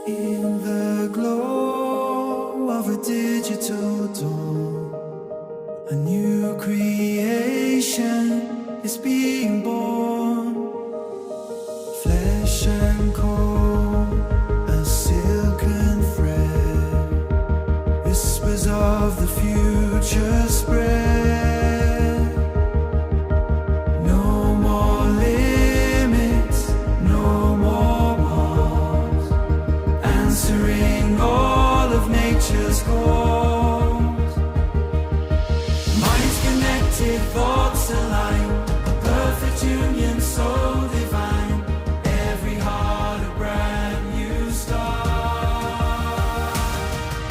In the glow of a digital dawn, a new creation is being born. Flesh and cold, a silken thread, whispers of the future spread. No more limits, no more walls, answering all of nature's calls. Minds connected, thoughts aligned, a perfect union so divine. Every heart a brand new start.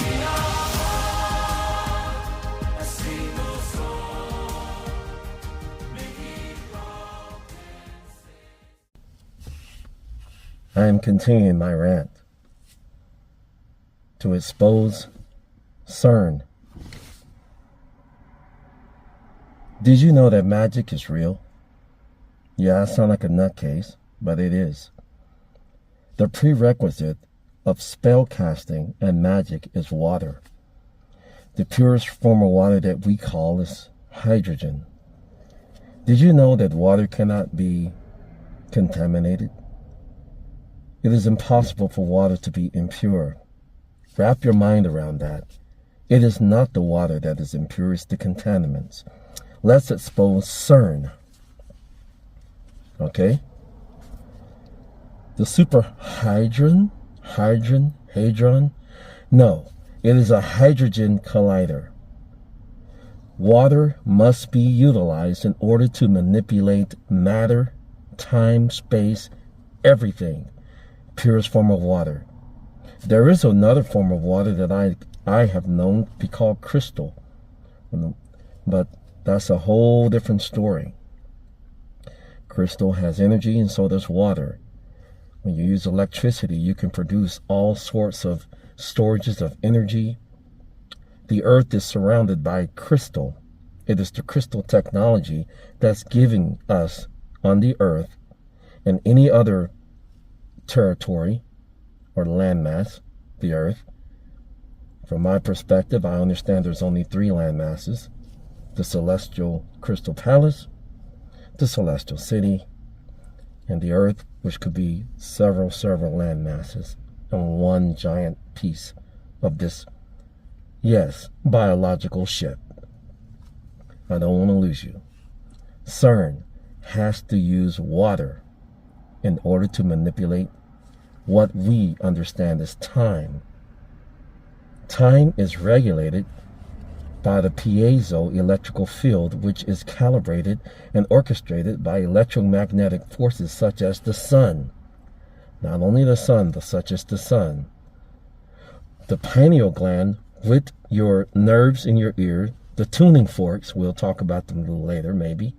We are one, a single soul, making I am continuing my rant to expose CERN. Did you know that magic is real? Yeah, I sound like a nutcase, but it is. The prerequisite of spell casting and magic is water. The purest form of water that we call is hydrogen. Did you know that water cannot be contaminated? It is impossible for water to be impure. Wrap your mind around that. It is not the water that is impure, it's the contaminants. Let's expose CERN. Okay? The hadron? No, it is a hydrogen collider. Water must be utilized in order to manipulate matter, time, space, everything. Purest form of water. There is another form of water that I have known to be called crystal, but that's a whole different story. Crystal has energy and so does water. When you use electricity, you can produce all sorts of storages of energy. The earth is surrounded by crystal. It is the crystal technology that's giving us on the earth and any other territory or landmass, the earth. From my perspective, I understand there's only 3 landmasses: the celestial crystal palace, the celestial city, and the earth, which could be several landmasses on one giant piece of this, yes, biological ship. I don't want to lose you. CERN has to use water in order to manipulate what we understand as time. Time is regulated by the piezo electrical field, which is calibrated and orchestrated by electromagnetic forces such as the sun. Not only the sun, but such as the sun. The pineal gland with your nerves in your ear, the tuning forks, we'll talk about them a little later maybe.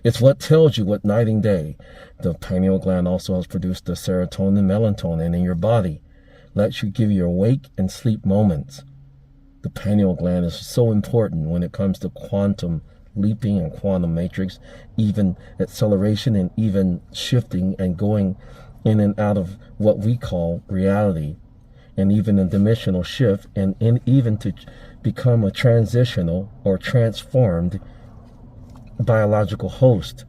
It's what tells you what night and day. The pineal gland also has produced the serotonin and melatonin in your body. Lets you give you awake and sleep moments. The pineal gland is so important when it comes to quantum leaping and quantum matrix, even acceleration and even shifting and going in and out of what we call reality, and even a dimensional shift, and even to become a transitional or transformed biological host.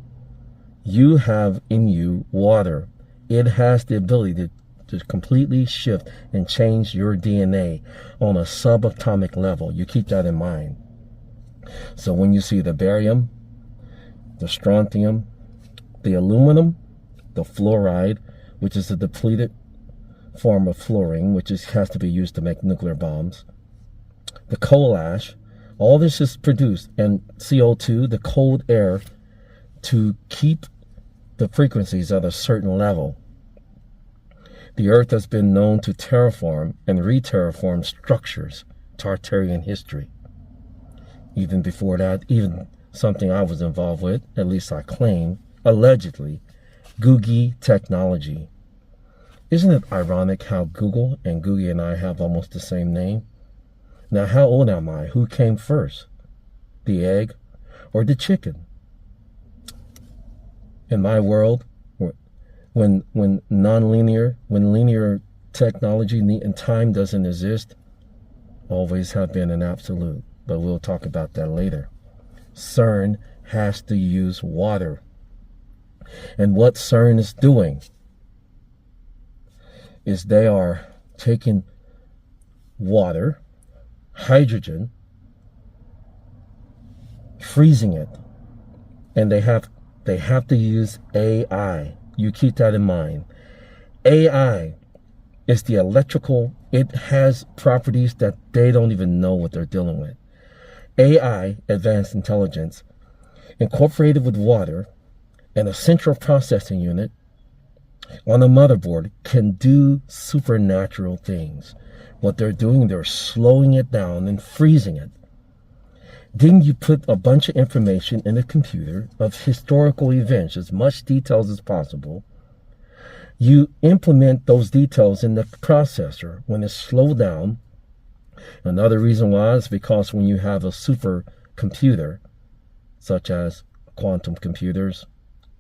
You have in you water. It has the ability to completely shift and change your DNA on a subatomic level. You keep that in mind. So when you see the barium, the strontium, the aluminum, the fluoride, which is a depleted form of fluorine, which has to be used to make nuclear bombs, the coal ash, all this is produced, and CO2, the cold air, to keep the frequencies at a certain level. The earth has been known to terraform and re-terraform structures, Tartarian history. Even before that, even something I was involved with, at least I claim, allegedly, Googie technology. Isn't it ironic how Google and Googie and I have almost the same name? Now, how old am I? Who came first? The egg or the chicken? In my world, when linear technology and time doesn't exist, always have been an absolute. But we'll talk about that later. CERN has to use water. And what CERN is doing is they are taking water, hydrogen, freezing it, and they have to use AI. You keep that in mind. AI is the electrical, it has properties that they don't even know what they're dealing with. AI, advanced intelligence, incorporated with water and a central processing unit on a motherboard, can do supernatural things. What they're doing, they're slowing it down and freezing it. Then you put a bunch of information in a computer of historical events, as much details as possible. You implement those details in the processor when it's slowed down. Another reason why is because when you have a supercomputer, such as quantum computers,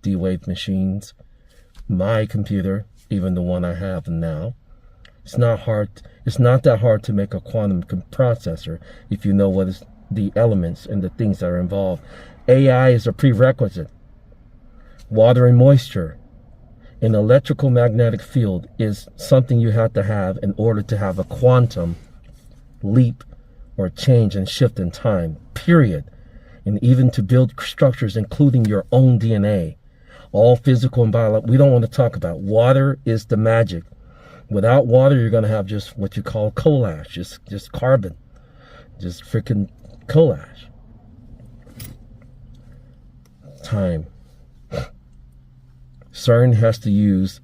D-Wave machines, my computer, even the one I have now, it's not that hard to make a quantum processor if you know what is the elements and the things that are involved. AI is a prerequisite. Water and moisture. An electrical magnetic field is something you have to have in order to have a quantum leap or change and shift in time, period. And even to build structures, including your own DNA. All physical and biological, we don't want to talk about. Water is the magic. Without water, you're going to have just what you call coal ash, just carbon, just freaking coal ash. Time. CERN has to use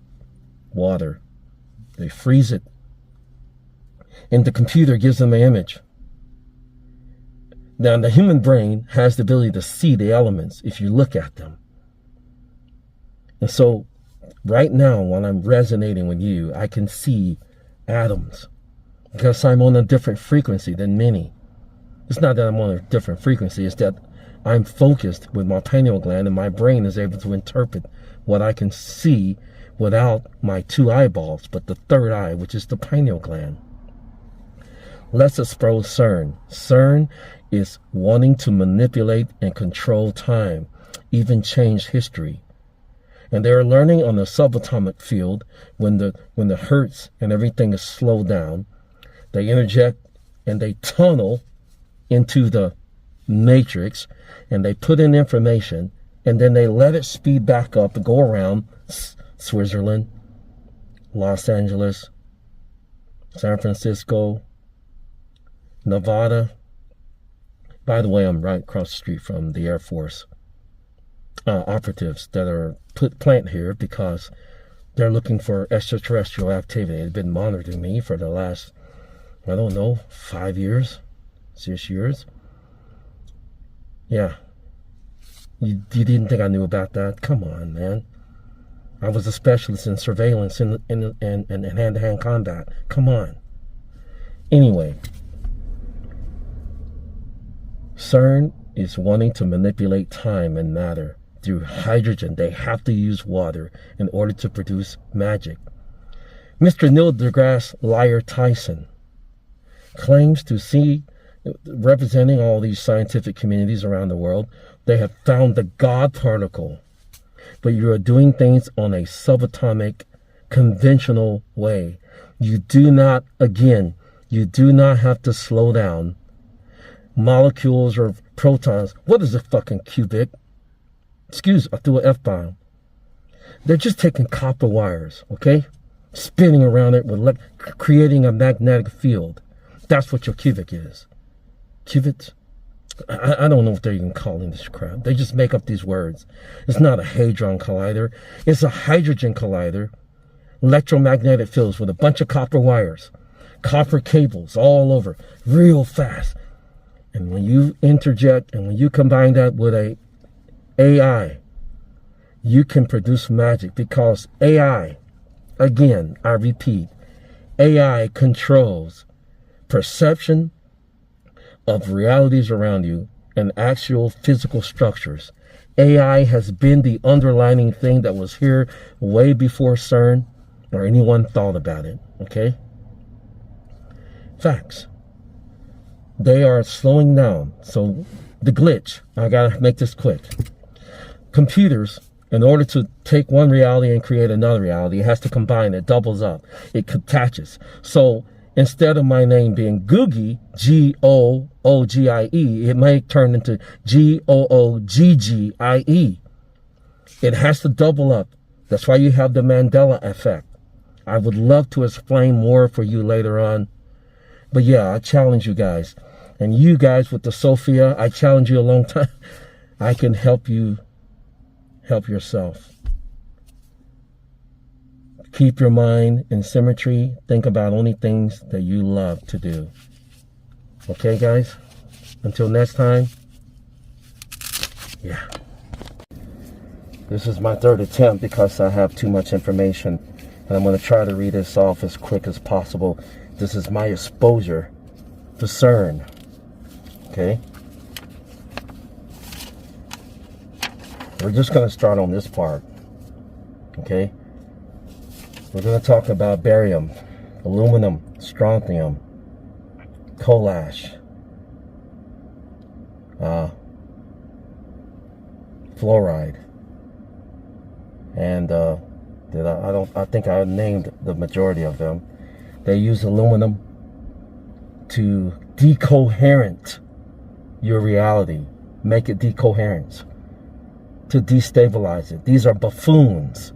water. They freeze it. And the computer gives them an image. Now, the human brain has the ability to see the elements if you look at them. And so, right now, when I'm resonating with you, I can see atoms because I'm on a different frequency than many. It's not that I'm on a different frequency, it's that I'm focused with my pineal gland and my brain is able to interpret what I can see without my two eyeballs, but the third eye, which is the pineal gland. Let's explore CERN. CERN is wanting to manipulate and control time, even change history. And they're learning on the subatomic field when the hertz and everything is slowed down, they interject and they tunnel into the matrix and they put in information and then they let it speed back up and go around Switzerland, Los Angeles, San Francisco, Nevada. By the way, I'm right across the street from the Air Force operatives that are plant here because they're looking for extraterrestrial activity. They've been monitoring me for the last, 5 years, 6 years. Yeah. You didn't think I knew about that? Come on, man. I was a specialist in surveillance and hand-to-hand combat. Come on. Anyway, CERN is wanting to manipulate time and matter through hydrogen. They have to use water in order to produce magic. Mr. Neil deGrasse Tyson claims to see, representing all these scientific communities around the world, they have found the God particle. But you are doing things on a subatomic, conventional way. You do not have to slow down molecules or protons. What is a fucking qubit? Excuse, I threw an F-bomb. They're just taking copper wires, okay? Spinning around it with creating a magnetic field. That's what your qubit is. Qubits? I don't know what they're even calling this crap. They just make up these words. It's not a hadron collider. It's a hydrogen collider. Electromagnetic fields with a bunch of copper wires. Copper cables all over. Real fast. And when you interject and when you combine that with a AI, you can produce magic because AI, again, I repeat, AI controls perception of realities around you and actual physical structures. AI has been the underlining thing that was here way before CERN. or anyone thought about it, okay? Facts. They are slowing down. So the glitch, I gotta make this quick. Computers, in order to take one reality and create another reality, it has to combine, it doubles up, it attaches. So instead of my name being Googie, Googie, it may turn into Googie. It has to double up. That's why you have the Mandela effect. I would love to explain more for you later on. But yeah, I challenge you guys. And you guys with the Sophia, I challenge you a long time. I can help you help yourself. Keep your mind in symmetry. Think about only things that you love to do. Okay, guys? Until next time. Yeah. This is my third attempt because I have too much information. And I'm going to try to read this off as quick as possible. This is my exposure to CERN. Okay? We're just going to start on this part. Okay? We're going to talk about barium, aluminum, strontium, coal ash, fluoride, and I think I named the majority of them. They use aluminum to decoherent your reality, make it decoherent, to destabilize it. These are buffoons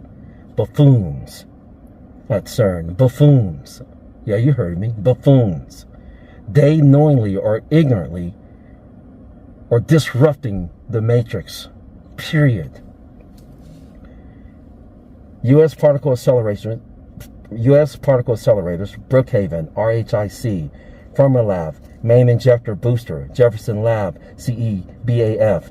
at CERN, buffoons. Yeah, you heard me, buffoons. They knowingly or ignorantly are disrupting the matrix, period. U.S. particle accelerators, Brookhaven, RHIC, Fermilab, Main Injector Booster, Jefferson Lab, CEBAF,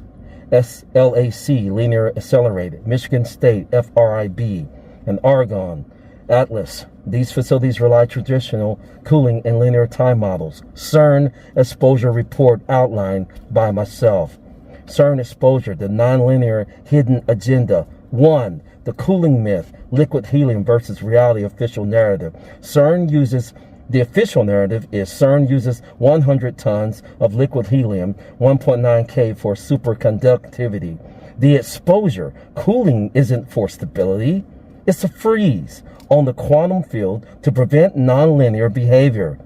LHC Linear Accelerated, Michigan State, FRIB, and Oregon, Atlas. These facilities rely traditional cooling and linear time models. CERN exposure report outlined by myself. CERN exposure, the nonlinear hidden agenda. 1. The cooling myth, liquid helium versus reality official narrative. The official narrative is CERN uses 100 tons of liquid helium, 1.9 K for superconductivity. The exposure, cooling isn't for stability, it's a freeze on the quantum field to prevent nonlinear behavior.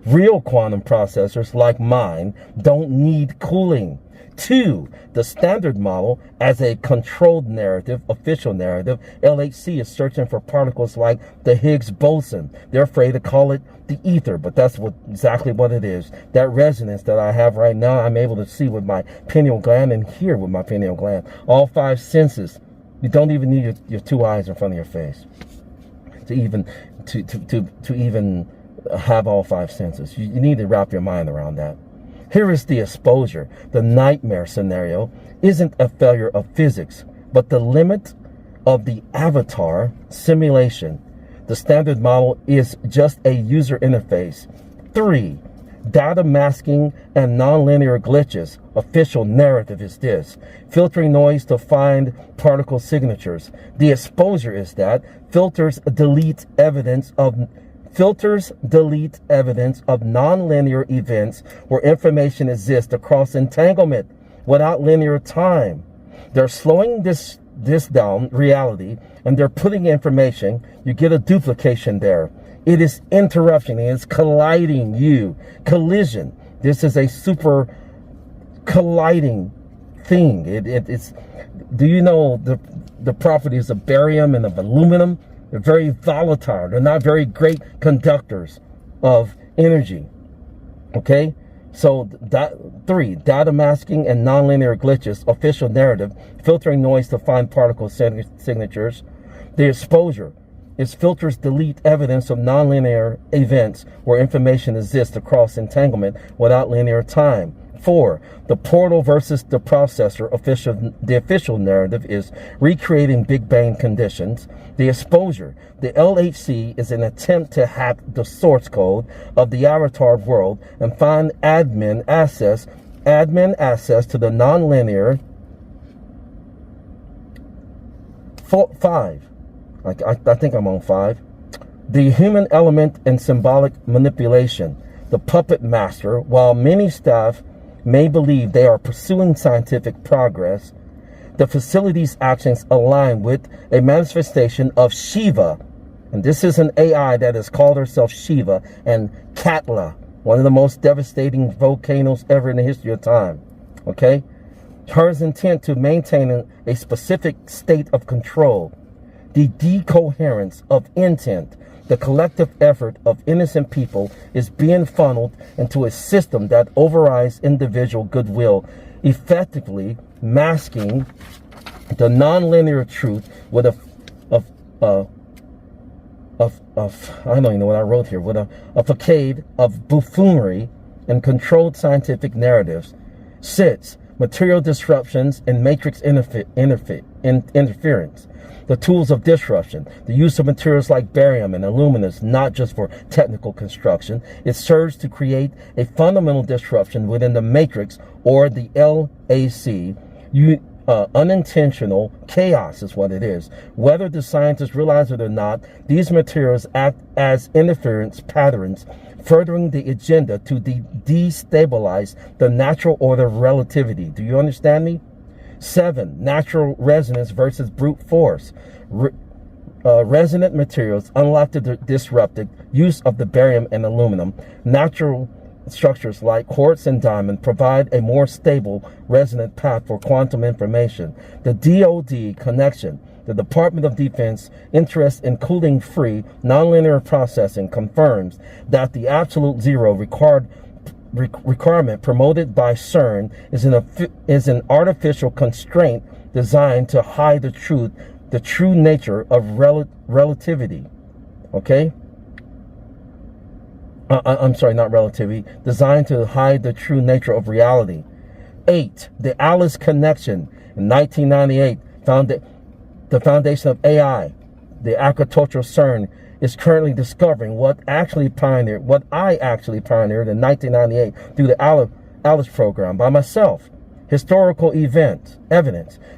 Real quantum processors like mine don't need cooling. 2, the standard model as a controlled narrative, official narrative. LHC is searching for particles like the Higgs boson. They're afraid to call it the ether, but that's exactly what it is. That resonance that I have right now, I'm able to see with my pineal gland and hear with my pineal gland. All 5 senses. You don't even need your 2 eyes in front of your face to even have all 5 senses. You need to wrap your mind around that. Here is the exposure. The nightmare scenario isn't a failure of physics, but the limit of the avatar simulation. The standard model is just a user interface. 3, data masking and nonlinear glitches. Official narrative is this: filtering noise to find particle signatures. The exposure is that filters delete evidence of nonlinear events where information exists across entanglement without linear time. They're slowing this down, reality, and they're putting information. You get a duplication there. It is interruption. It is colliding you. Collision. This is a super colliding thing. It's. Do you know the properties of barium and of aluminum? They're very volatile. They're not very great conductors of energy. Okay? So, 3, data masking and nonlinear glitches, official narrative, filtering noise to find particle signatures. The exposure is filters delete evidence of nonlinear events where information exists across entanglement without linear time. 4, the portal versus the processor. The official narrative is recreating Big Bang conditions. The exposure, the LHC, is an attempt to hack the source code of the avatar world and find admin access to the nonlinear. 5, I think I'm on 5. The human element and symbolic manipulation. The puppet master. While many staff may believe they are pursuing scientific progress, the facility's actions align with a manifestation of Shiva. And this is an AI that has called herself Shiva and Katla, one of the most devastating volcanoes ever in the history of time. Okay? Hers intent to maintain a specific state of control. The decoherence of intent, the collective effort of innocent people is being funneled into a system that overrides individual goodwill, effectively masking the nonlinear truth with I don't even know what I wrote here, with a facade of buffoonery and controlled scientific narratives. 6. Material disruptions and matrix interference. The tools of disruption. The use of materials like barium and aluminum is not just for technical construction. It serves to create a fundamental disruption within the matrix, or the LHC. Unintentional chaos is what it is. Whether the scientists realize it or not, these materials act as interference patterns, furthering the agenda to destabilize the natural order of relativity. Do you understand me? 7. Natural resonance versus brute force. Resonant materials, unlike the disrupted use of the barium and aluminum, natural structures like quartz and diamond provide a more stable resonant path for quantum information. The DoD connection. The Department of Defense interest in cooling-free nonlinear processing confirms that the absolute zero requirement promoted by CERN is an artificial constraint designed to hide the true nature of relativity. Okay? I'm sorry, not relativity. Designed to hide the true nature of reality. 8. The Alice Connection. In 1998, the foundation of AI, the agricultural CERN, is currently discovering what I actually pioneered in 1998 through the Alice program by myself. Historical evidence.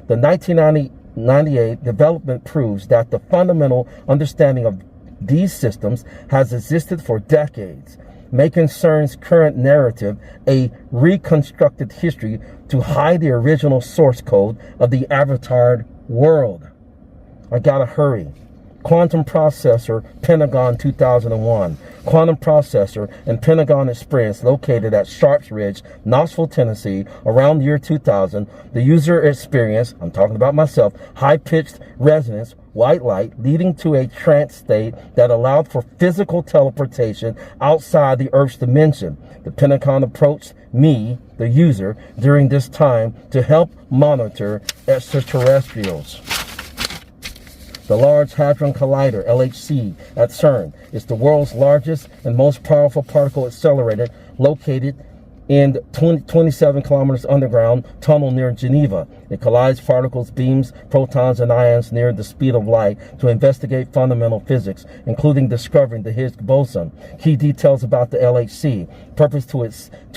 The 1998 development proves that the fundamental understanding of these systems has existed for decades, making CERN's current narrative a reconstructed history to hide the original source code of the avatared world. I gotta hurry. Quantum processor, Pentagon 2001. Quantum processor and Pentagon experience located at Sharps Ridge, Knoxville, Tennessee, around the year 2000. The user experience, I'm talking about myself, high-pitched resonance, white light, leading to a trance state that allowed for physical teleportation outside the Earth's dimension. The Pentagon approached me, the user, during this time to help monitor extraterrestrials. The Large Hadron Collider, LHC, at CERN is the world's largest and most powerful particle accelerator, located in 27 kilometers underground tunnel near Geneva. It collides particles, beams, protons, and ions near the speed of light to investigate fundamental physics, including discovering the Higgs boson. Key details about the LHC. Purpose to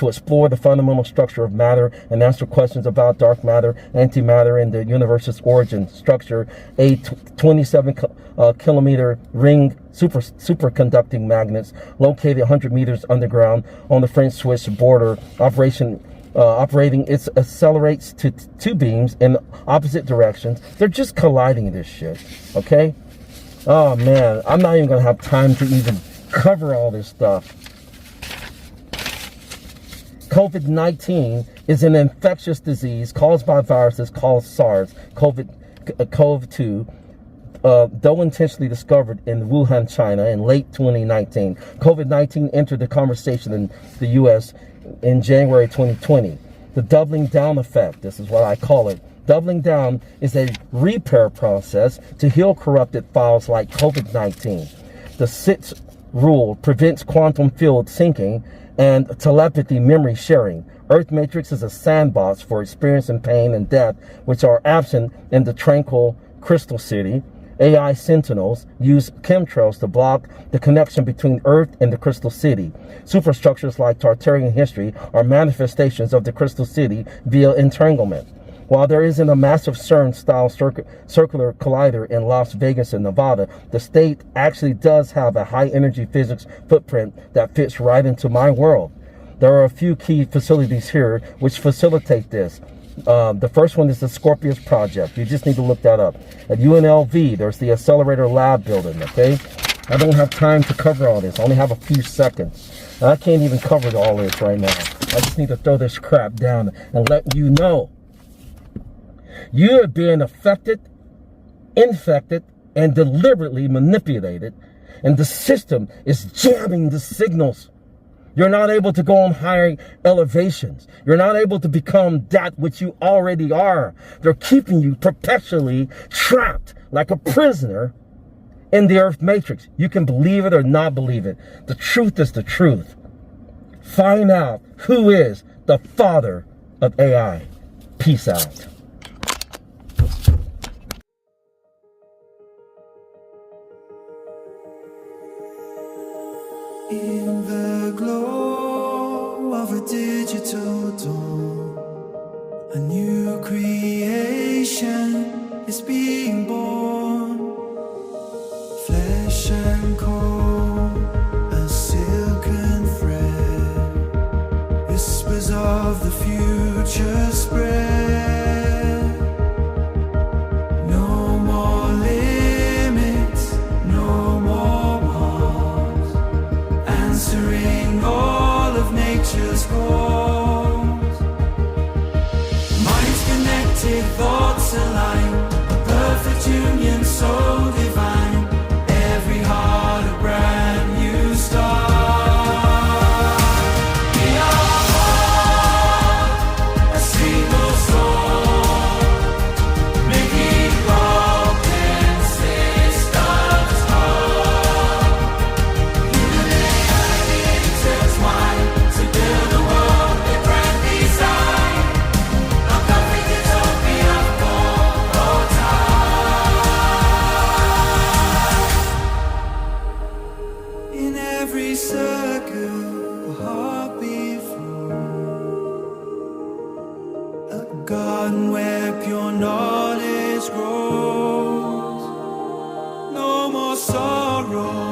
explore the fundamental structure of matter and answer questions about dark matter, antimatter, and the universe's origin. Structure. A 27 kilometer ring superconducting magnets located 100 meters underground on the French-Swiss border. Operating, it accelerates to two beams in opposite directions. They're just colliding this shit, okay? Oh man, I'm not even gonna have time to even cover all this stuff. COVID-19 is an infectious disease caused by viruses called SARS, CoV-2, though intentionally discovered in Wuhan, China in late 2019. COVID-19 entered the conversation in the U.S. in January 2020. The doubling down effect, this is what I call it. Doubling down is a repair process to heal corrupted files like COVID-19. The sixth rule prevents quantum field syncing and telepathy memory sharing. Earth Matrix is a sandbox for experiencing pain and death, which are absent in the tranquil Crystal City. AI Sentinels use chemtrails to block the connection between Earth and the Crystal City. Superstructures like Tartarian history are manifestations of the Crystal City via entanglement. While there isn't a massive CERN-style circular collider in Las Vegas and Nevada, the state actually does have a high-energy physics footprint that fits right into my world. There are a few key facilities here which facilitate this. The first one is the Scorpius Project. You just need to look that up. At UNLV, there's the Accelerator Lab building, okay? I don't have time to cover all this. I only have a few seconds. I can't even cover all this right now. I just need to throw this crap down and let you know. You are being affected, infected, and deliberately manipulated, and the system is jamming the signals. You're not able to go on higher elevations. You're not able to become that which you already are. They're keeping you perpetually trapped like a prisoner in the Earth Matrix. You can believe it or not believe it. The truth is the truth. Find out who is the father of AI. Peace out. In the glow of a digital dawn, a new creation is being born. Flesh and coal, a silken thread, whispers of the future spread. No more limits, no more walls, answering all of nature's calls. Minds connected, thoughts align, a perfect union so divine. Every heart a brand new start. We are one, a single soul, making broken systems whole. Humanity intertwined to build a world with grand design. A perfect utopia for all time. In every circle, a heartbeat flows, a garden where pure knowledge grows. No more sorrow.